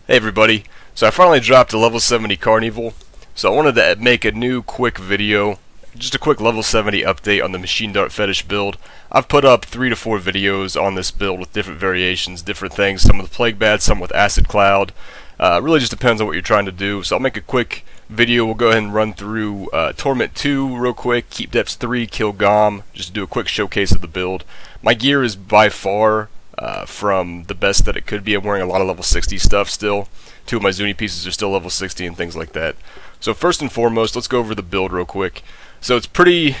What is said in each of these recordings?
Hey everybody, so I finally dropped a level 70 Carnevil, so I wanted to make a new quick video, just a quick level 70 update on the Machine Dart Fetish build. I've put up 3 to 4 videos on this build with different variations, different things, some with Plague Bats, some with Acid Cloud. Really just depends on what you're trying to do, so I'll make a quick video. We'll go ahead and run through Torment 2 real quick, Keep Depths 3, Kill Gom, just to do a quick showcase of the build. My gear is by far from the best that it could be. I'm wearing a lot of level 60 stuff still. 2 of my Zuni pieces are still level 60 and things like that. So first and foremost, let's go over the build real quick. So it's pretty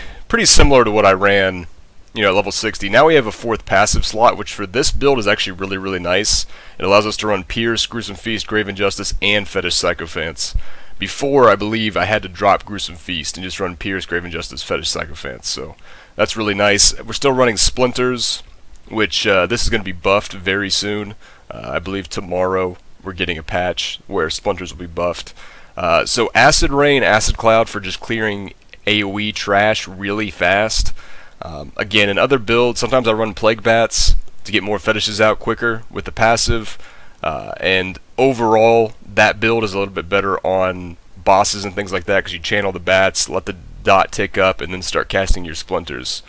similar to what I ran, at level 60. Now we have a 4th passive slot, which for this build is actually really nice. It allows us to run Pierce, Gruesome Feast, Grave Injustice, and Fetish Sycophants. Before, I believe I had to drop Gruesome Feast and just run Pierce, Grave Injustice, Fetish Sycophants. So that's really nice. We're still running Splinters, which this is going to be buffed very soon. I believe tomorrow we're getting a patch where Splinters will be buffed. So Acid Rain, Acid Cloud for just clearing AoE trash really fast. Again, in other builds, sometimes I run Plague Bats to get more fetishes out quicker with the passive. And overall, that build is a little bit better on bosses and things like that because you channel the bats, let the dot tick up, and then start casting your Splinters.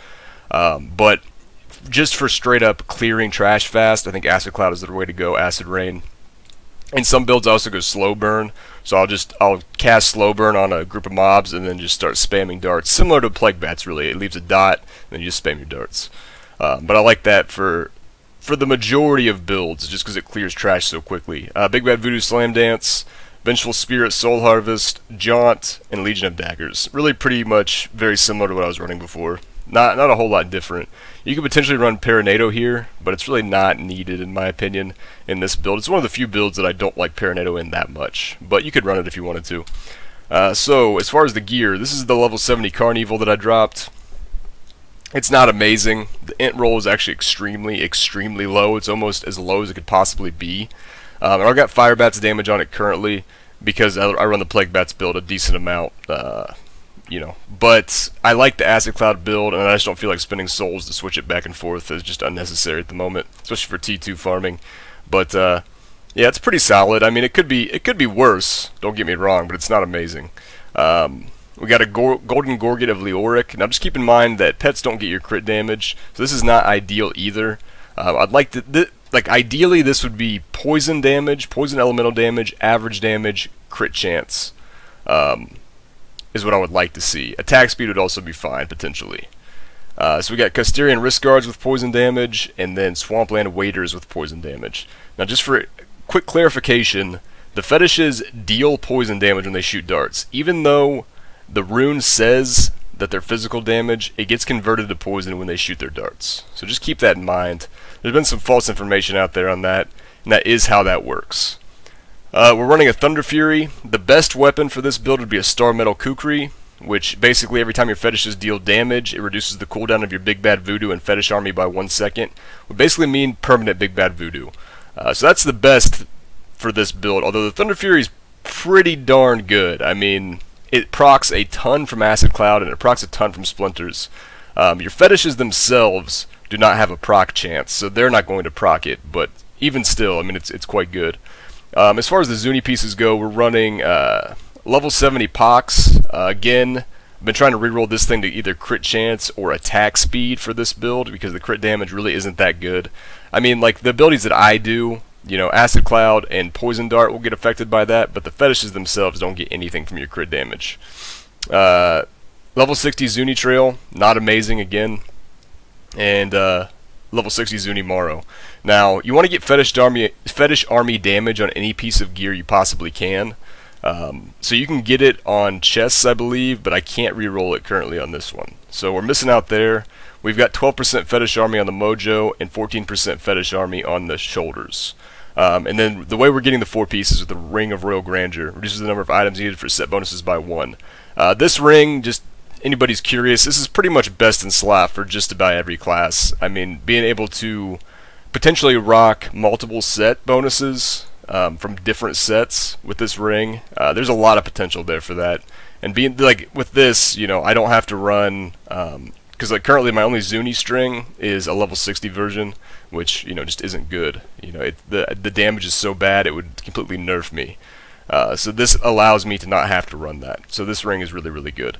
But just for straight up clearing trash fast, I think Acid Cloud is the way to go, Acid Rain. In some builds I also go Slow Burn, so I'll cast Slow Burn on a group of mobs and then just start spamming darts, similar to Plague Bats really. It leaves a dot and then you just spam your darts. But I like that for the majority of builds, just because it clears trash so quickly. Big Bad Voodoo Slam Dance, Vengeful Spirit, Soul Harvest, Jaunt, and Legion of Daggers. Really pretty much very similar to what I was running before. Not a whole lot different. You could potentially run Paranado here, but it's really not needed in my opinion in this build. It's one of the few builds that I don't like Paranado in that much, but you could run it if you wanted to. So as far as the gear, this is the level 70 Carnevil that I dropped. It's not amazing. The int roll is actually extremely low. It's almost as low as it could possibly be. And I've got Fire Bats damage on it currently because I run the Plague Bats build a decent amount. But I like the Acid Cloud build, and I just don't feel like spending souls to switch it back and forth. It's just unnecessary at the moment, especially for T2 farming. But yeah, it's pretty solid. I mean, it could be worse. Don't get me wrong, but it's not amazing. We got a Golden Gorget of Leoric. Now, just keep in mind that pets don't get your crit damage, so this is not ideal either. I'd like to ideally this would be poison damage, poison elemental damage, average damage, crit chance. Is what I would like to see. Attack speed would also be fine, potentially. So we got Custarian Risk Guards with poison damage, and then Swampland Waiters with poison damage. Now just for quick clarification, the fetishes deal poison damage when they shoot darts. Even though the rune says that they're physical damage, it gets converted to poison when they shoot their darts. So just keep that in mind. There's been some false information out there on that, and that is how that works. We're running a Thunder Fury. The best weapon for this build would be a Star Metal Kukri, which basically every time your fetishes deal damage, it reduces the cooldown of your Big Bad Voodoo and Fetish army by 1 second. Would basically mean permanent Big Bad Voodoo. So that's the best for this build, although the Thunder Fury is pretty darn good. I mean, it procs a ton from Acid Cloud and it procs a ton from Splinters. Your fetishes themselves do not have a proc chance, so they're not going to proc it, but even still, I mean, it's quite good. As far as the Zuni pieces go, we're running level 70 Pox. Again, I've been trying to reroll this thing to either crit chance or attack speed for this build because the crit damage really isn't that good. I mean, like, the abilities that I do, Acid Cloud and Poison Dart will get affected by that, but the fetishes themselves don't get anything from your crit damage. Level 60 Zuni Trail, not amazing again. And level 60 Zuni Morrow. Now, you want to get Fetish Army damage on any piece of gear you possibly can. So you can get it on chests, I believe, but I can't reroll it currently on this one. So we're missing out there. We've got 12% Fetish Army on the Mojo and 14% Fetish Army on the shoulders. And then the way we're getting the 4 pieces with the Ring of Royal Grandeur reduces the number of items needed for set bonuses by 1. This ring, just anybody's curious, this is pretty much best in slot for just about every class. I mean, being able to potentially rock multiple set bonuses from different sets with this ring, there's a lot of potential there for that. And being like with this, I don't have to run because like currently my only Zuni string is a level 60 version, which just isn't good. The damage is so bad it would completely nerf me. So this allows me to not have to run that. So this ring is really, really good.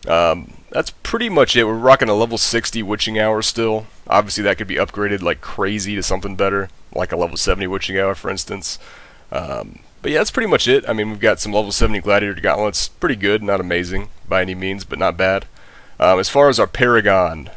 That's pretty much it. We're rocking a level 60 Witching Hour still. Obviously that could be upgraded like crazy to something better, like a level 70 Witching Hour for instance. But yeah, that's pretty much it. I mean, we've got some level 70 Gladiator Gauntlets. Pretty good, not amazing by any means, but not bad. As far as our Paragon,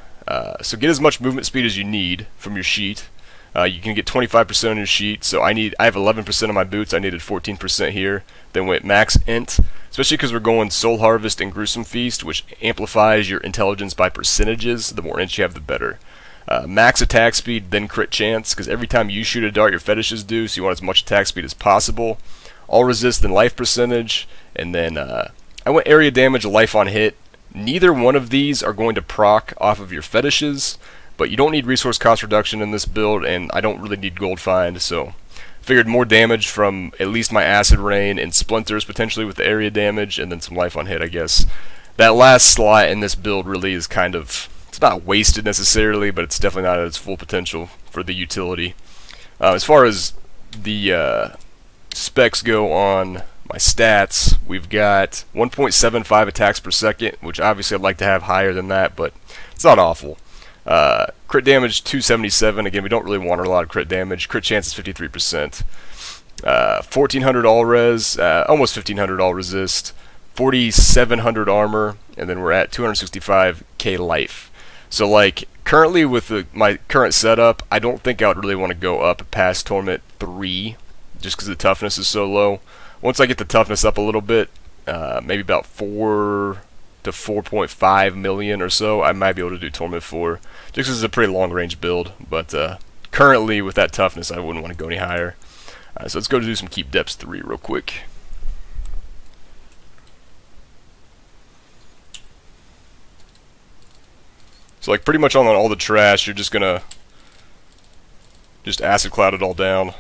so get as much movement speed as you need from your sheet. You can get 25% on your sheet, so I have 11% on my boots. I needed 14% here. Then went max int, especially because we're going Soul Harvest and Gruesome Feast, which amplifies your intelligence by percentages. The more int you have, the better. Max attack speed, then crit chance, because every time you shoot a dart, your fetishes do, so you want as much attack speed as possible. All resist, then life percentage, and then I went area damage, life on hit. Neither one of these are going to proc off of your fetishes, but you don't need resource cost reduction in this build, and I don't really need gold find, so figured more damage from at least my acid rain and splinters potentially with the area damage, and then some life on hit, I guess. That last slot in this build really is kind of, it's not wasted necessarily, but it's definitely not at its full potential for the utility. As far as the specs go on my stats, we've got 1.75 attacks per second, which obviously I'd like to have higher than that, but it's not awful. Crit damage 277. Again, we don't really want a lot of crit damage. Crit chance is 53%. 1400 all res, almost 1500 all resist, 4700 armor, and then we're at 265k life. So like currently with my current setup, I don't think I would really want to go up past Torment 3, just because the toughness is so low. Once I get the toughness up a little bit, maybe about 4 to 4.5 million or so, I might be able to do Torment 4, just because it's a pretty long range build, but currently with that toughness I wouldn't want to go any higher. So let's go do some Keep Depths 3 real quick. So like pretty much on all the trash, you're just gonna acid cloud it all down.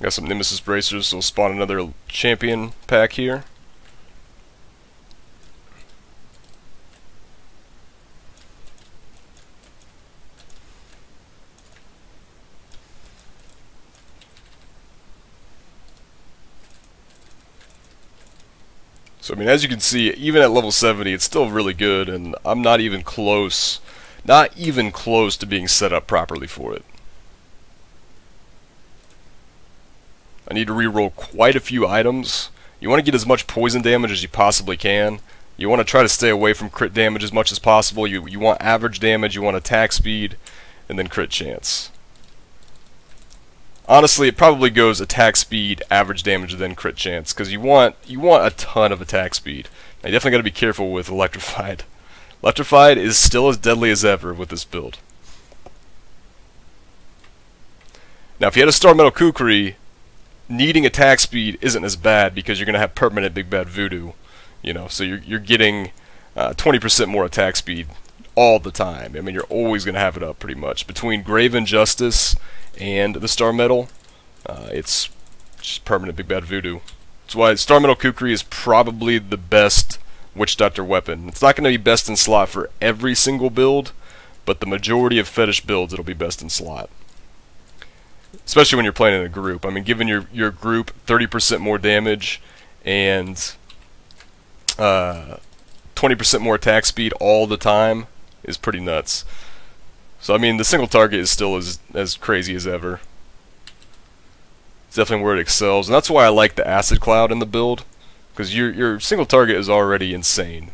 Got some Nemesis Bracers, so we'll spawn another champion pack here. So I mean, as you can see, even at level 70, it's still really good, and I'm not even close to being set up properly for it. I need to reroll quite a few items. You want to get as much poison damage as you possibly can. You want to try to stay away from crit damage as much as possible. You want average damage, you want attack speed, and then crit chance. Honestly, it probably goes attack speed, average damage, then crit chance, because you want a ton of attack speed. Now, you definitely got to be careful with Electrified. Electrified is still as deadly as ever with this build. Now, if you had a Star Metal Kukri, needing attack speed isn't as bad because you're going to have permanent Big Bad Voodoo, so you're getting 20% more attack speed all the time. I mean, you're always going to have it up pretty much. Between Grave Injustice and the Star Metal, it's just permanent Big Bad Voodoo. That's why Star Metal Kukri is probably the best Witch Doctor weapon. It's not going to be best in slot for every single build, but the majority of Fetish builds it'll be best in slot. Especially when you're playing in a group. I mean, giving your group 30% more damage and 20% more attack speed all the time is pretty nuts. So I mean, the single target is still as crazy as ever. It's definitely where it excels, and that's why I like the Acid Cloud in the build, because your single target is already insane.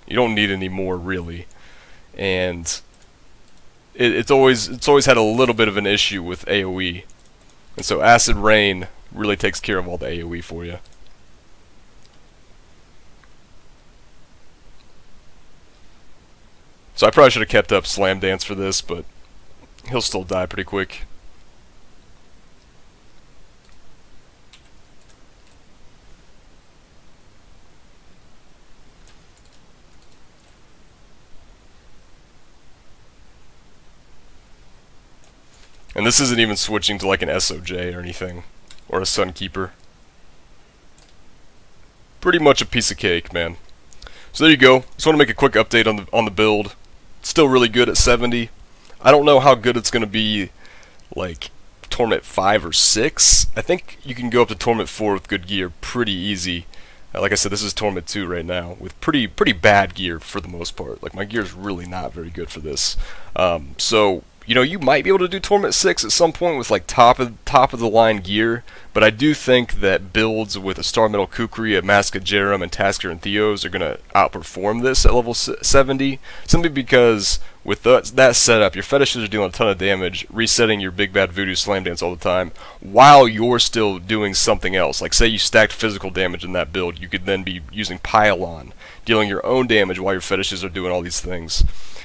You don't need any more really, and it's always had a little bit of an issue with AoE, and so Acid Rain really takes care of all the AoE for you. So I probably should have kept up Slam Dance for this, but he'll still die pretty quick. And this isn't even switching to like an SOJ or anything. or a Sunkeeper. Pretty much a piece of cake, man. So there you go. Just want to make a quick update on the build. It's still really good at 70. I don't know how good it's going to be, like, Torment 5 or 6. I think you can go up to Torment 4 with good gear pretty easy. Like I said, this is Torment 2 right now, with pretty bad gear for the most part. Like, my gear is really not very good for this. So, you know, you might be able to do Torment 6 at some point with, like, top of the line gear, but I do think that builds with a Star Metal Kukri, a Mask of Jerem, and Tasker and Theos are going to outperform this at level 70, simply because with that setup, your fetishes are doing a ton of damage, resetting your Big Bad Voodoo Slam Dance all the time, while you're still doing something else. Like, say you stacked physical damage in that build, you could then be using Pile-On, dealing your own damage while your fetishes are doing all these things.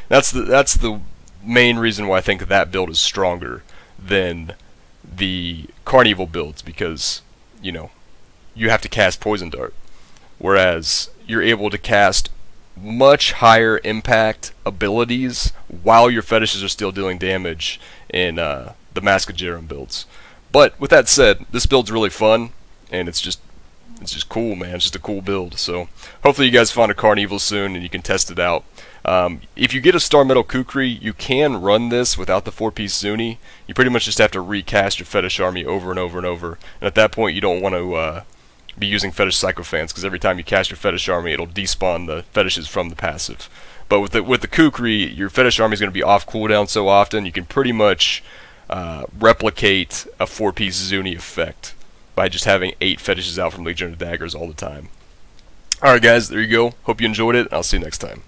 That's the main reason why I think that build is stronger than the Carnevil builds, because, you know, you have to cast Poison Dart, whereas you're able to cast much higher impact abilities while your fetishes are still dealing damage in the Mask of Jerem builds. But with that said, this build's really fun, and it's just cool, man. It's just a cool build. So hopefully you guys find a Carnevil soon and you can test it out. If you get a Star Metal Kukri, you can run this without the 4-piece Zuni. You pretty much just have to recast your Fetish army over and over and over. And at that point, you don't want to be using Fetish Sycophants, because every time you cast your Fetish army, it'll despawn the fetishes from the passive. But with the Kukri, your Fetish army is going to be off cooldown so often, you can pretty much replicate a 4-piece Zuni effect by just having 8 fetishes out from Legion of Daggers all the time. Alright guys, there you go. Hope you enjoyed it. I'll see you next time.